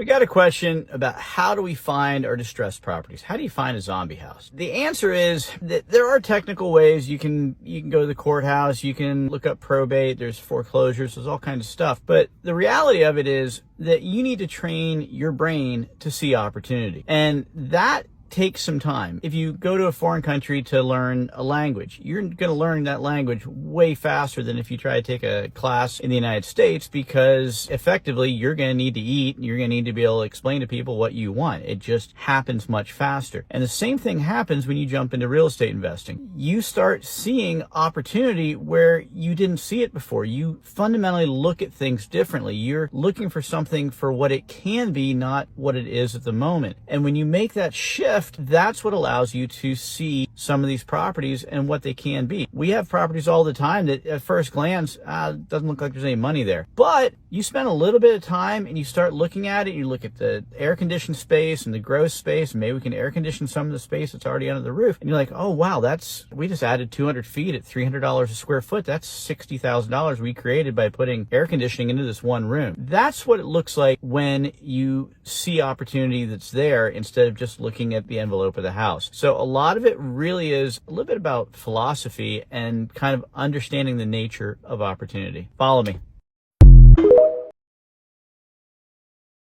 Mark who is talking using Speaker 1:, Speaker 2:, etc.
Speaker 1: We got a question about how do we find our distressed properties? How do you find a zombie house? The answer is that there are technical ways. You can go to the courthouse, you can look up probate, there's foreclosures, there's all kinds of stuff. But the reality of it is that you need to train your brain to see opportunity. And that takes some time. If you go to a foreign country to learn a language, you're going to learn that language way faster than if you try to take a class in the United States, because effectively you're going to need to eat and you're going to need to be able to explain to people what you want. It just happens much faster. And the same thing happens when you jump into real estate investing. You start seeing opportunity where you didn't see it before. You fundamentally look at things differently. You're looking for something for what it can be, not what it is at the moment. And when you make that shift, that's what allows you to see some of these properties and what they can be. We have properties all the time that at first glance, doesn't look like there's any money there. But you spend a little bit of time and you start looking at it, you look at the air conditioned space and the gross space, and maybe we can air condition some of the space that's already under the roof. And you're like, oh wow, we just added 200 feet at $300 a square foot. That's $60,000 we created by putting air conditioning into this one room. That's what it looks like when you see opportunity that's there instead of just looking at the envelope of the house. So a lot of it really is a little bit about philosophy and kind of understanding the nature of opportunity. Follow me.